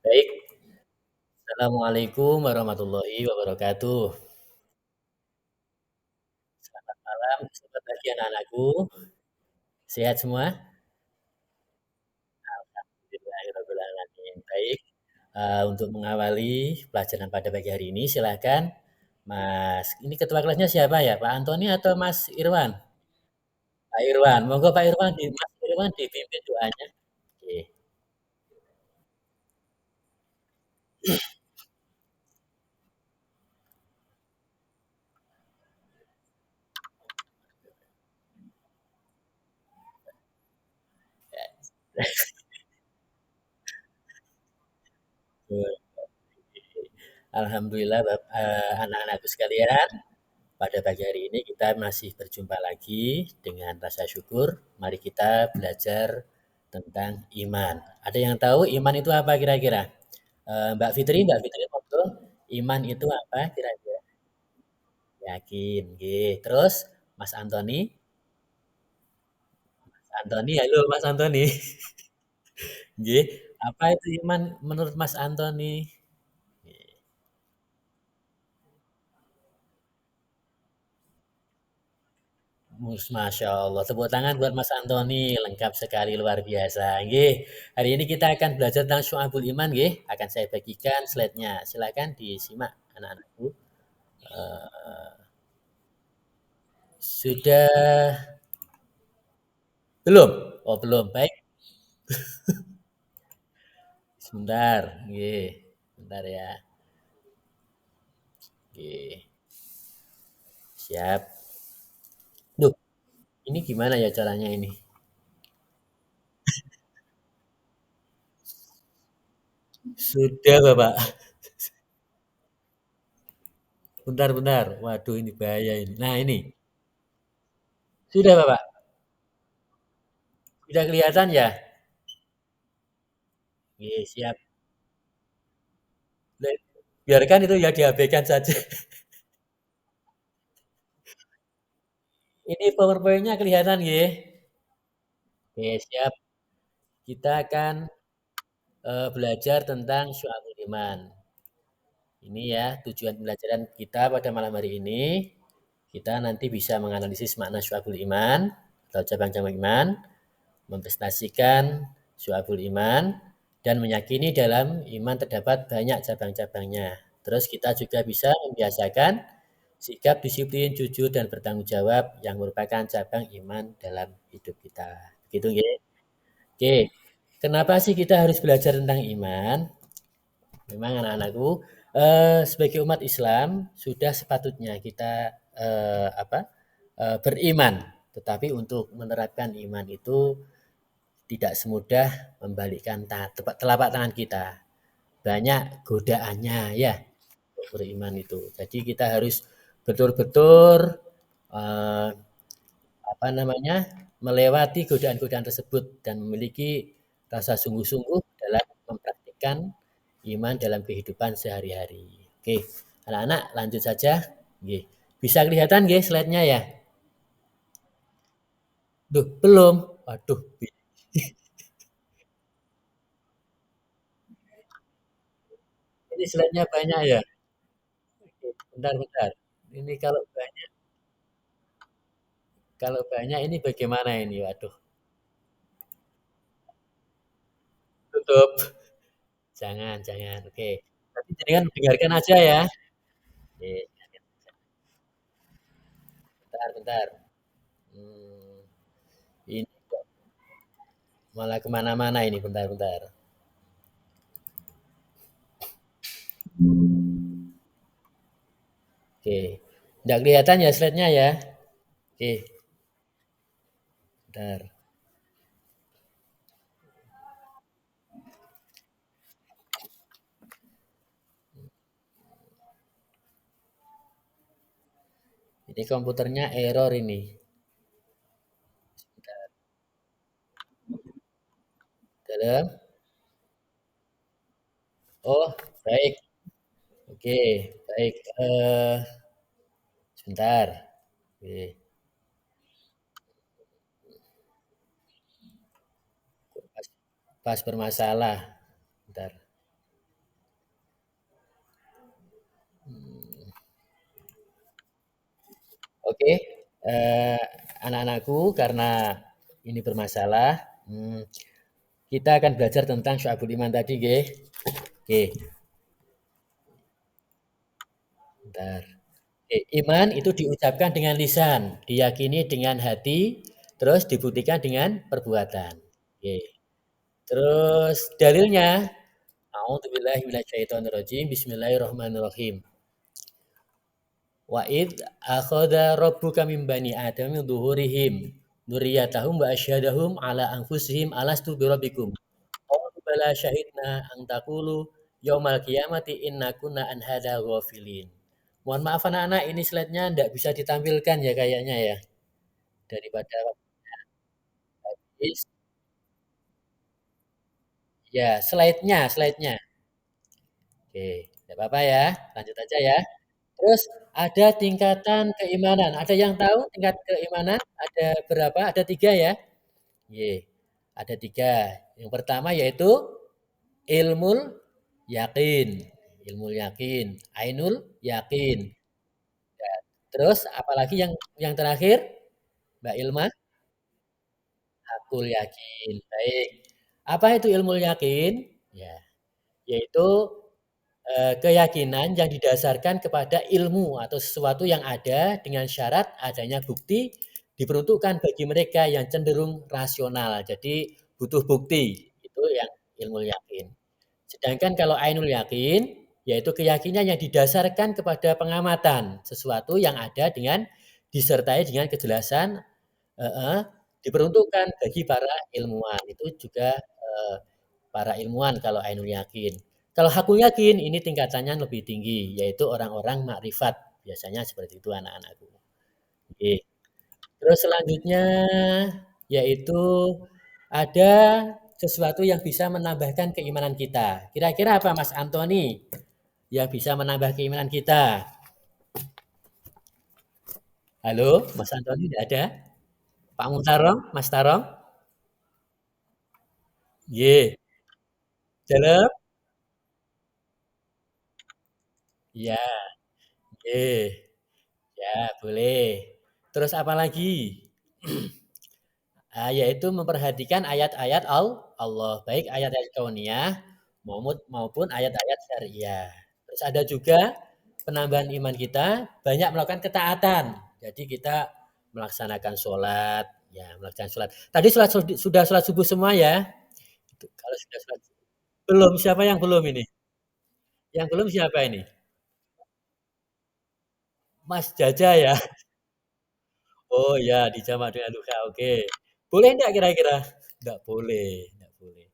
Baik, assalamualaikum warahmatullahi wabarakatuh. Selamat malam, selamat pagi anak-anakku. Sehat semua? Alhamdulillahirabbil alamin. Baik, untuk mengawali pelajaran pada pagi hari ini silakan Mas ini ketua kelasnya siapa ya, Pak Antoni atau Mas Irwan? Pak Irwan, monggo Pak Irwan Mas Irwan dipimpin doanya. Oke, betul. Alhamdulillah anak-anakku sekalian. Pada pagi hari ini kita masih berjumpa lagi dengan rasa syukur. Mari kita belajar tentang iman. Ada yang tahu iman itu apa kira-kira? Mbak Fitri, monggo. Iman itu apa kira-kira? Yakin, nggih. Terus Mas Antoni, halo Mas Antoni. Nggih, apa itu iman menurut Mas Antoni? Masya Allah. Tepuk tangan buat Mas Antoni. Lengkap sekali, luar biasa. Nggih. Hari ini kita akan belajar tentang Syu'abul Iman, nggih. Akan saya bagikan slide-nya. Silakan disimak anak-anakku. Sudah belum? Oh, belum. Baik. Sebentar. Nggih. Sebentar ya. Nggih. Siap. Duh, ini gimana ya caranya ini? Sudah, Bapak. Bentar, bentar. Waduh, ini bahaya ini. Nah, ini. Sudah, Bapak. Sudah kelihatan ya? Nggih, siap. Biarkan itu ya diabaikan saja. Ini PowerPoint-nya kelihatan nggih? Oke, siap. Kita akan belajar tentang Syu'abul Iman. Ini ya tujuan pembelajaran kita pada malam hari ini. Kita nanti bisa menganalisis makna Syu'abul Iman atau cabang-cabang iman, mempresentasikan Syu'abul Iman, dan meyakini dalam iman terdapat banyak cabang-cabangnya. Terus kita juga bisa membiasakan sikap disiplin, jujur, dan bertanggung jawab yang merupakan cabang iman dalam hidup kita. Begitu nggih? Oke, kenapa sih kita harus belajar tentang iman? Memang anak-anakku, sebagai umat Islam sudah sepatutnya kita beriman. Tetapi untuk menerapkan iman itu tidak semudah membalikkan telapak tangan kita. Banyak godaannya ya beriman itu. Jadi kita harus betul-betul eh, apa namanya melewati godaan-godaan tersebut dan memiliki rasa sungguh-sungguh dalam mempraktikkan iman dalam kehidupan sehari-hari. Oke, anak-anak lanjut saja. Oke. Bisa kelihatan nggih slide-nya ya? Duh, belum. Waduh, ini slide-nya banyak ya. Oke, bentar, bentar. Ini kalau banyak ini bagaimana ini? Waduh, tutup. Jangan, jangan. Oke. Tapi jangan dengarkan aja ya. Oke, bentar, bentar. Hmm, ini kok malah kemana-mana ini, bentar-bentar. Oke, nggak kelihatan ya slide-nya ya? Oke, bentar. Ini komputernya error ini. Dalam. Oh, baik. Oke, baik. Sebentar. Oke, pas, pas bermasalah. Bentar. Oke, eee, anak-anakku karena ini bermasalah, kita akan belajar tentang Syu'abul Iman tadi nggih. Oke, bentar. Oke, iman itu diucapkan dengan lisan, diyakini dengan hati, terus dibuktikan dengan perbuatan. Oke, terus dalilnya, a'udzubillahi minasyaitonirrajim, bismillahirrahmanirrahim. Wa id akhadha rabbuka min bani Adam min zuhurihim dzurriyyatahum wa asyhadahum ala anfusihim alastu birabbikum. Qalu bala syahidna an taqulu yaumal qiyamati inna kunna an hadza ghafilin. Mohon maaf anak-anak, ini slide-nya ndak bisa ditampilkan ya kayaknya ya. Daripada habis. Ya, slide-nya. Oke, nggak apa-apa ya, lanjut aja ya. Terus ada tingkatan keimanan. Ada yang tahu tingkat keimanan ada berapa? Ada 3 ya? Ye, ada 3. Yang pertama yaitu ilmul yakin. Ilmul yakin. Ainul yakin. Ya. Terus apalagi yang terakhir, Mbak Ilma? Hakul yakin. Baik. Apa itu ilmul yakin? Ya, yaitu keyakinan yang didasarkan kepada ilmu atau sesuatu yang ada dengan syarat adanya bukti diperuntukkan bagi mereka yang cenderung rasional. Jadi butuh bukti, itu yang ilmu yakin. Sedangkan kalau ainul yakin, yaitu keyakinan yang didasarkan kepada pengamatan sesuatu yang ada dengan disertai dengan kejelasan, heeh, diperuntukkan bagi para ilmuwan. Itu juga para ilmuwan kalau ainul yakin. Kalau hakul yakin ini tingkatannya lebih tinggi, yaitu orang-orang makrifat. Biasanya seperti itu anak-anakku. Oke. Terus selanjutnya yaitu ada sesuatu yang bisa menambahkan keimanan kita. Kira-kira apa Mas Antoni yang bisa menambah keimanan kita? Halo, Mas Antoni tidak ada? Pak Mutarong, Mas Tarong? Ye, Jalep? Iya, ye. Ya, boleh. Terus apa lagi? Yaitu memperhatikan ayat-ayat Allah, baik ayat-ayat kauniyah maupun ayat-ayat syariah. Terus ada juga penambahan iman kita banyak melakukan ketaatan. Jadi kita melaksanakan sholat, ya melaksanakan sholat. Tadi sudah sholat subuh semua ya? Kalau sudah sholat belum, siapa yang belum ini? Yang belum siapa ini? Mas Jaja ya? Oh ya, dijamak dengan luka, oke. Boleh enggak kira-kira? Enggak boleh, enggak boleh.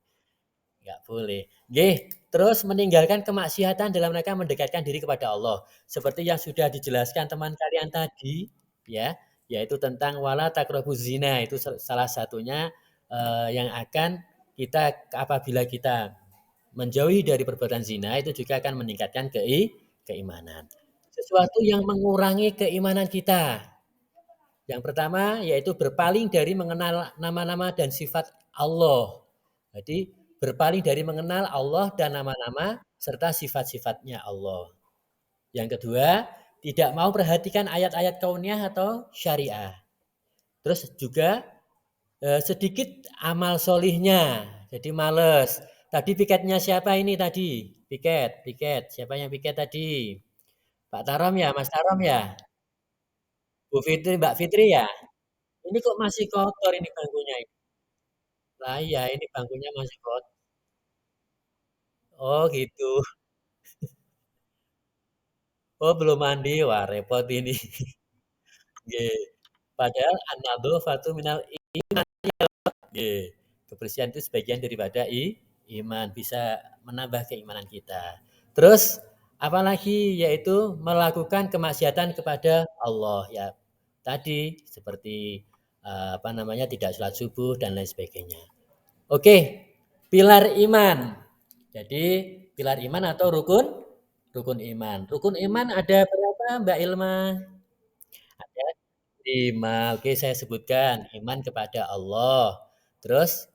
Enggak boleh. Nggih, terus meninggalkan kemaksiatan dalam rangka mendekatkan diri kepada Allah. Seperti yang sudah dijelaskan teman kalian tadi, ya, yaitu tentang wala taqrabuz zina, itu salah satunya, yang akan apabila kita menjauhi dari perbuatan zina, itu juga akan meningkatkan keimanan. Sesuatu yang mengurangi keimanan kita. Yang pertama yaitu berpaling dari mengenal nama-nama dan sifat Allah. Jadi berpaling dari mengenal Allah dan nama-nama serta sifat-sifatnya Allah. Yang kedua, tidak mau perhatikan ayat-ayat kauniyah atau syariah. Terus juga sedikit amal solihnya, jadi males. Tadi piketnya siapa ini tadi? Piket. Siapa yang piket tadi? Pak Tarom ya, Mas Tarom ya? Bu Fitri, Mbak Fitri ya? Ini kok masih kotor ini bangkunya ini? Lah iya, ini bangkunya masih oh gitu. Oh belum mandi, wah repot ini. Nggih. Padahal an-nadhafatu minal nggih. Kebersihan itu sebagian daripada iman, bisa menambah keimanan kita. Terus apalagi yaitu melakukan kemaksiatan kepada Allah ya. Tadi seperti apa namanya tidak sholat subuh dan lain sebagainya. Oke, pilar iman. Jadi pilar iman atau rukun iman. Rukun iman ada berapa Mbak Ilma? Ada 5. Oke, saya sebutkan. Iman kepada Allah. Terus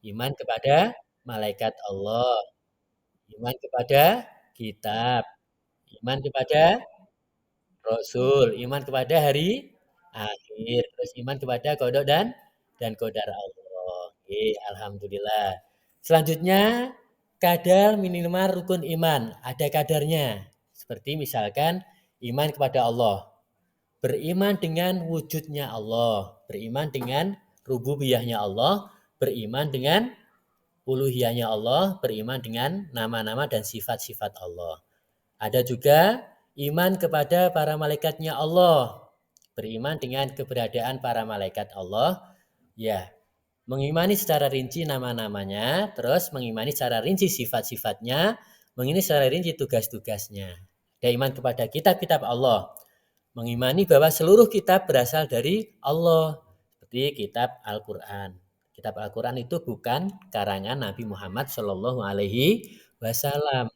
iman kepada malaikat Allah. Iman kepada kitab. Iman kepada Rasul. Iman kepada hari akhir, terus iman kepada qada dan qadar Allah. Oke, alhamdulillah. Selanjutnya, kadar minimal rukun iman, ada kadarnya. Seperti misalkan iman kepada Allah, beriman dengan wujudnya Allah, beriman dengan rububiyahnya Allah, beriman dengan uluhiyahnya Allah, beriman dengan nama-nama dan sifat-sifat Allah. Ada juga iman kepada para malaikatnya Allah, beriman dengan keberadaan para malaikat Allah, ya, mengimani secara rinci nama-namanya, terus mengimani secara rinci sifat-sifatnya, mengimani secara rinci tugas-tugasnya. Dan iman kepada kitab-kitab Allah, mengimani bahwa seluruh kitab berasal dari Allah, seperti kitab Al-Quran. Kitab Al-Quran itu bukan karangan Nabi Muhammad Shallallahu Alaihi Wasallam,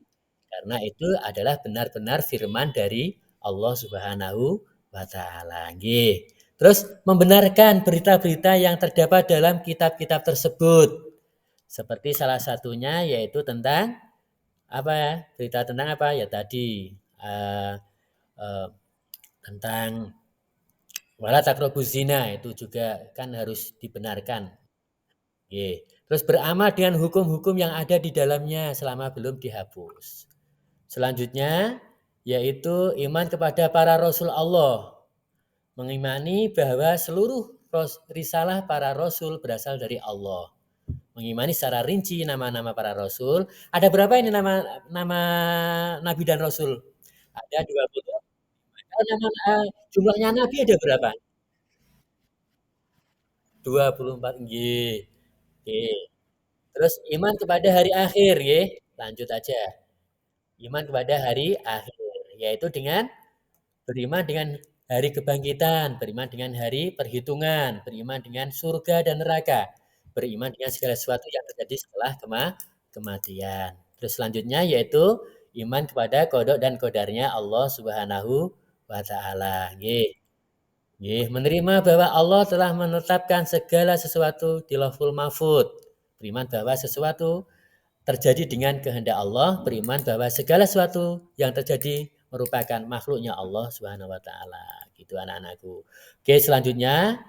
karena itu adalah benar-benar firman dari Allah Subhanahu wa taala. Nggih. Terus membenarkan berita-berita yang terdapat dalam kitab-kitab tersebut. Seperti salah satunya yaitu tentang apa ya? Berita tentang apa? Ya tadi eh, eh, tentang wala taqrabuz zina itu juga kan harus dibenarkan. Nggih. Terus beramal dengan hukum-hukum yang ada di dalamnya selama belum dihapus. Selanjutnya yaitu iman kepada para rasul Allah, mengimani bahwa seluruh risalah para rasul berasal dari Allah. Mengimani secara rinci nama-nama para rasul. Ada berapa ini nama nabi dan rasul? Ada 20. Nama, jumlahnya nabi ada berapa? 24. Nggih. Oke. Terus iman kepada hari akhir, nggih. Lanjut aja. Iman kepada hari akhir, yaitu dengan beriman dengan hari kebangkitan, beriman dengan hari perhitungan, beriman dengan surga dan neraka, beriman dengan segala sesuatu yang terjadi setelah kematian. Terus selanjutnya yaitu iman kepada kodok dan kodarnya Allah Subhanahu wa taala. Nggih. Nggih, menerima bahwa Allah telah menetapkan segala sesuatu di Lauhul Mahfuz. Beriman bahwa sesuatu terjadi dengan kehendak Allah, beriman bahwa segala sesuatu yang terjadi merupakan makhluknya Allah Subhanahu wa taala. Gitu anak-anakku. Oke, selanjutnya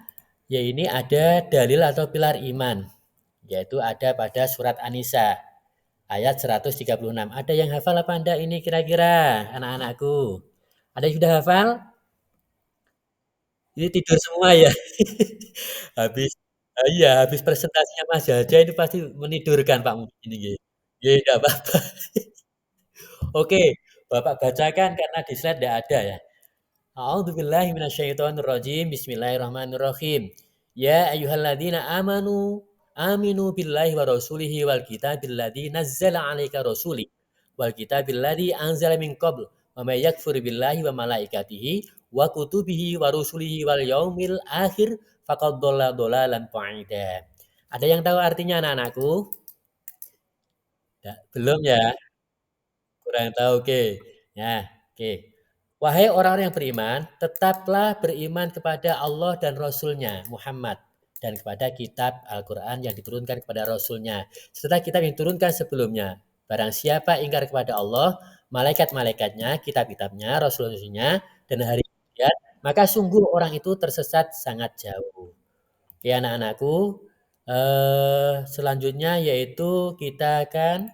ya ini ada dalil atau pilar iman, yaitu ada pada surat An-Nisa ayat 136. Ada yang hafal apa Anda ini kira-kira anak-anakku? Ada yang sudah hafal? Ini tidur semua ya. Habis iya, habis presentasinya Mas Jaja itu pasti menidurkan Pak mungkin ini nggih. Nggih, enggak apa-apa. Oke, Bapak bacakan karena di slide tidak ada ya. A'udzubillahi minasyaitonirrajim. Bismillahirrahmanirrahim. Ya ayyuhalladzina amanu aminu billahi wa rasulihi wal kitabil ladzi nazzala 'alaika rasuli wal kitabil ladzi anzala min qabl wa may yakfur billahi wa malaikatihi wa kutubihi wa rusulihi wal yaumil akhir faqad dhalla dhalalan ba'ida. Ada yang tahu artinya anak-anakku? Belum ya? Kurang tahu, oke. Nah, oke. Wahai orang-orang yang beriman, tetaplah beriman kepada Allah dan Rasul-Nya, Muhammad, dan kepada kitab Al-Quran yang diturunkan kepada Rasul-Nya, serta kitab yang diturunkan sebelumnya. Barang siapa ingkar kepada Allah, malaikat-malaikatnya, kitab-kitabnya, Rasul-Rasulnya, dan hari kemudian, maka sungguh orang itu tersesat sangat jauh. Oke anak-anakku, selanjutnya yaitu kita akan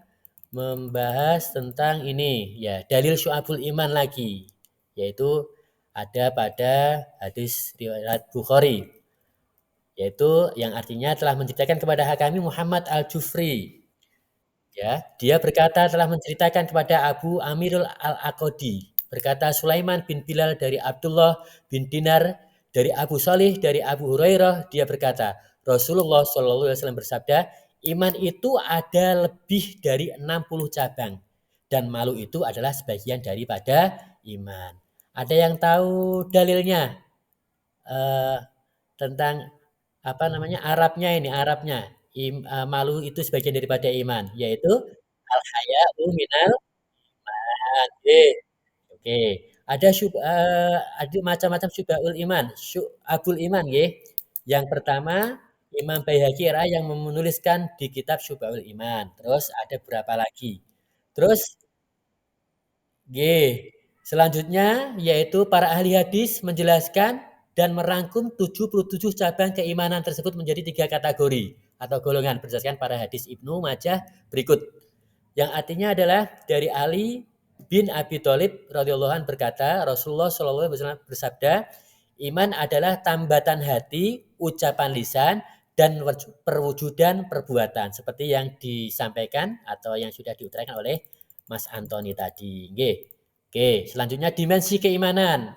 membahas tentang ini ya, dalil syu'abul iman lagi, yaitu ada pada hadis riwayat Bukhari, yaitu yang artinya telah menceritakan kepada kami Muhammad Al-Jufri. Ya, dia berkata telah menceritakan kepada Abu Amirul Al-Aqadi. Berkata Sulaiman bin Bilal dari Abdullah bin Dinar dari Abu Salih dari Abu Hurairah, dia berkata, Rasulullah Shallallahu alaihi wasallam bersabda, iman itu ada lebih dari 60 cabang dan malu itu adalah sebagian daripada iman. Ada yang tahu dalilnya? Eh, tentang apa namanya Arabnya ini Arabnya malu itu sebagian daripada iman yaitu al haya'u minal iman. Oke, ada ada macam-macam syubhaul iman, syu'abul iman nggih. Yang pertama Imam Baihaqi yang menuliskan di kitab Syu'abul Iman. Terus ada berapa lagi? Terus G. Selanjutnya yaitu para ahli hadis menjelaskan dan merangkum 77 cabang keimanan tersebut menjadi 3 kategori atau golongan berdasarkan para hadis Ibnu Majah berikut. Yang artinya adalah dari Ali bin Abi Thalib radhiyallahu anhu berkata, Rasulullah shallallahu alaihi wasallam bersabda, iman adalah tambatan hati, ucapan lisan, dan perwujudan perbuatan seperti yang disampaikan atau yang sudah diutarakan oleh Mas Antoni tadi. Oke. Oke, selanjutnya dimensi keimanan.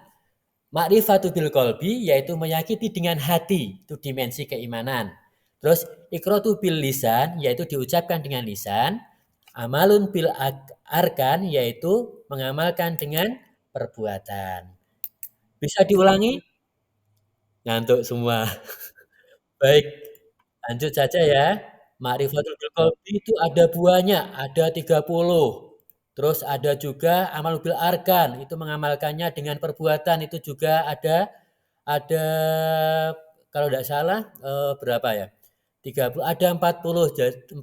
Ma'rifatu bil qalbi yaitu meyakini dengan hati, itu dimensi keimanan. Terus ikratu bil lisan yaitu diucapkan dengan lisan. Amalun bil arkan yaitu mengamalkan dengan perbuatan. Bisa diulangi? Ngantuk semua. Baik, lanjut saja ya. Ma'rifatul bil qalbi itu ada buahnya, ada 30. Terus ada juga amal bil arkan, itu mengamalkannya dengan perbuatan itu juga ada kalau tidak salah berapa ya? 30 ada 40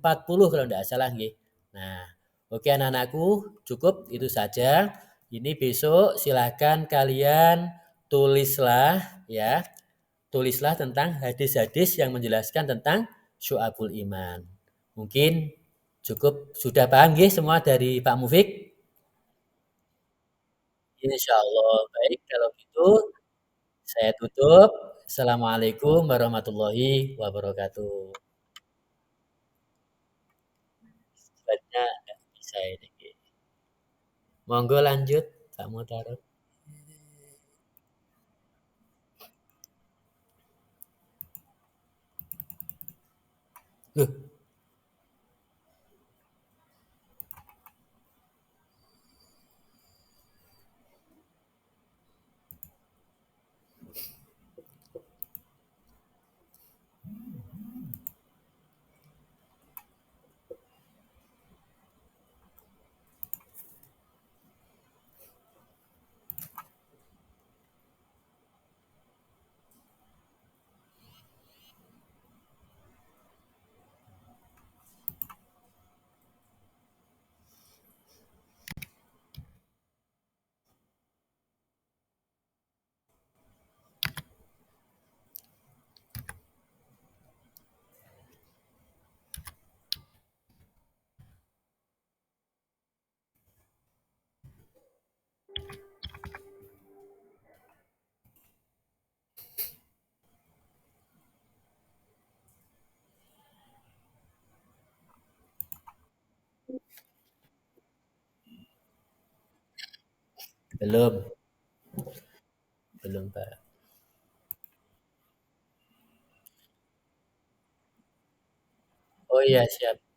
40 kalau tidak salah nggih. Nah, oke anak-anakku, cukup itu saja. Ini besok silahkan kalian tulislah ya. Tulislah tentang hadis-hadis yang menjelaskan tentang syu'abul iman. Mungkin cukup sudah paham nggih semua dari Pak Mufik? Insya Allah. Baik, kalau gitu saya tutup. Assalamualaikum warahmatullahi wabarakatuh. Selanjutnya bisa ini. Monggo lanjut, Pak Mutarin. Loh, belum, belum Pak. Oh iya siap.